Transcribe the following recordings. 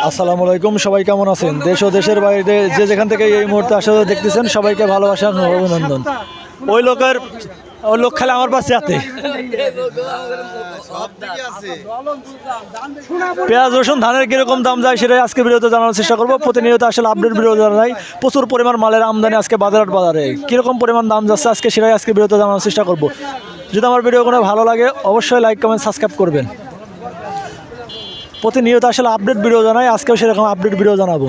আসসালামু আলাইকুম, সবাই কেমন আছেন? দেশ ও দেশের বাইরে যে যেখান থেকে এই মুহূর্তে আসলে দেখতেছেন সবাইকে ভালোবাসা ও অভিনন্দন। ওই লোক খেলে আমার পাশে আছে। পেঁয়াজ রসুন ধানের কিরকম দাম যায় সেটাই আজকে ভিডিওতে জানানোর চেষ্টা করবো। প্রতিনিয়ত আসলে আপডেট ভিডিও জানাই। প্রচুর পরিমাণ মালের আমদানি আজকে বাজারে কিরকম পরিমাণ দাম যাচ্ছে আজকে সেটাই আজকে ভিডিওতে জানানোর চেষ্টা করবো। যদি আমার ভিডিও কোনো ভালো লাগে অবশ্যই লাইক কমেন্ট সাবস্ক্রাইব করবেন। প্রতিনিয়ত আসলে আপডেট ভিডিও জানাই, আজকেও সেরকম আপডেট ভিডিও জানাবো।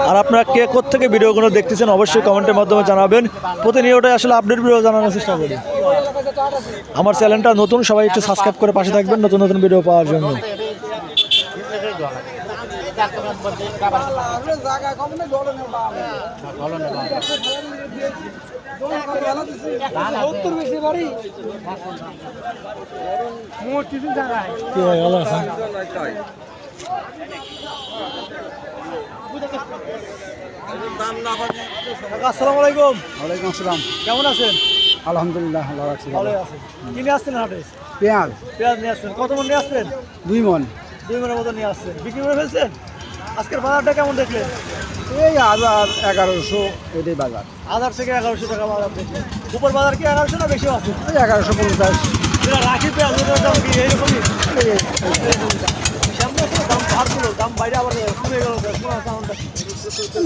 আর আপনারা কে কোত্থেকে ভিডিওগুলো দেখতেছেন অবশ্যই কমেন্টের মাধ্যমে জানাবেন। প্রতিনিয়তই আসলে আপডেট ভিডিও জানানোর চেষ্টা করি। আমার চ্যানেলটা নতুন, সবাই একটু সাবস্ক্রাইব করে পাশে থাকবেন নতুন নতুন ভিডিও পাওয়ার জন্য। কি ভাই ভালো আছেন? আসসালামু আলাইকুম। ওয়ালাইকুম আসসালাম। কেমন আছেন? আলহামদুলিল্লাহ ভালো আছি। ভালো আছেন। কি নিয়ে আসছেন হাটে? পেঁয়াজ পেঁয়াজ নিয়ে আসছেন। কত মন নিয়ে আসছেন? 2 মণ। 2 মনের মতো নিয়ে আসছেন। বিক্রি করে ফেলছেন? আজকের বাজারটা কেমন দেখলেন? এই 1100 এটাই বাজার। 1000 থেকে 1100 টাকা বাজার দেখলেন। উপর বাজার কি 1100 না বেশিও আছে? এই 1150। যেটা রাখি পেঁয়াজের দাম কি এইরকমই? সামনে তো দাম বাড়ছিল, দাম বাইরে আবার কমে গেল।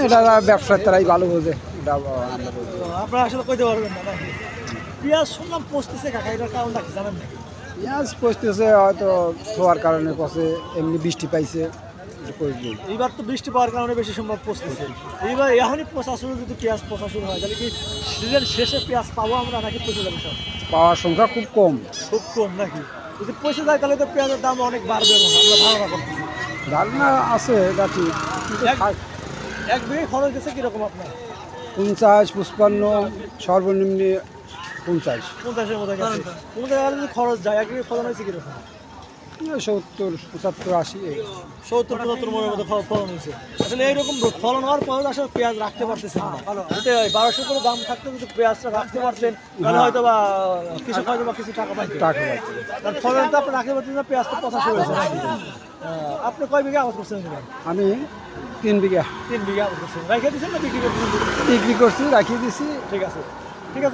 এটা ব্যবসার তারাই ভালো বোঝে। এটা আমরা বুঝি। আপনারা আসলে কইতে পারবেন না নাকি? পেঁয়াজ শুনলাম পচতেছে কাকা, এটার কারণটা কি জানেন নাকি? পেঁয়াজ পচতেছে হয়তো ছোঁয়ার কারণে পচে, এমনি বৃষ্টি পাইছে। এইবার তো বৃষ্টি পাওয়ার কারণে বেশি সম্ভব পচতেছে। এইবার এখনই পচা শুরু, যদি পেঁয়াজ পচা শুরু হয় তাহলে কি সিজন শেষে পেঁয়াজ পাবো আমরা নাকি পচে যাবে সব? পাওয়ার সংখ্যা খুব কম। খুব কম নাকি? যদি পচে যায় তাহলে তো পেঁয়াজের দাম অনেক বাড়বে, আমরা ধারণা করতেছি। ধারণা আছে এটা ঠিক, কিন্তু এক বিঘে খরচ গেছে কিরকম আপনার? 50, 55, সর্বনিম্ন 50। 50-এর মধ্যে গেছে। 50 যদি খরচ যায়, এক বিঘে ফলন হয়েছে কিরকম? 70, 75, 80। 70-75 মনের মতো ফলন হয়েছে। আসলে এইরকম ফলন হওয়ার পরেও আসলে পেঁয়াজ রাখতে পারতেছেন না। 1200 করে দাম থাকতে যদি পেঁয়াজটা রাখতে পারতেন তাহলে হয়তো বা কৃষক হয়তো বা কিছু টাকা পাইতেন। তার ফলন তো আপনি রাখতে পারতেন না, পেঁয়াজ তো পচা শুরু হয়েছে। আপনি কয় বিঘা আবাদ করছেন? আমি 3 বিঘা। 3 বিঘা আবাদ করছেন। রাখিয়ে দিচ্ছেন না বিক্রি করছেন? বিক্রি করছি, রাখিয়ে দিছি। ঠিক আছে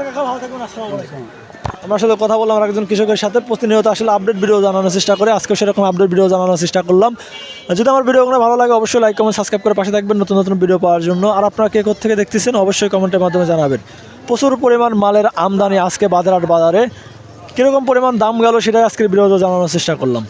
কাকা, ভালো থাকবেন। আসসালামু আলাইকুম। আমরা আসলে কথা বললাম আর একজন কৃষকের সাথে। প্রতিনিয়ত আসলে আপডেট ভিডিও জানানোর চেষ্টা করে, আজকেও সেরকম আপডেট ভিডিও জানানোর চেষ্টা করলাম। যদি আমার ভিডিওগুলো ভালো লাগে অবশ্যই লাইক কমেন্ট সাবস্ক্রাইব করে পাশে থাকবেন নতুন নতুন ভিডিও পাওয়ার জন্য। আর আপনারা কে কোত্থেকে দেখতেছেন অবশ্যই কমেন্টের মাধ্যমে জানাবেন। প্রচুর পরিমাণ মালের আমদানি আজকে বাজারে কীরকম পরিমাণ দাম গেল সেটাই আজকের ভিডিওতে জানানোর চেষ্টা করলাম।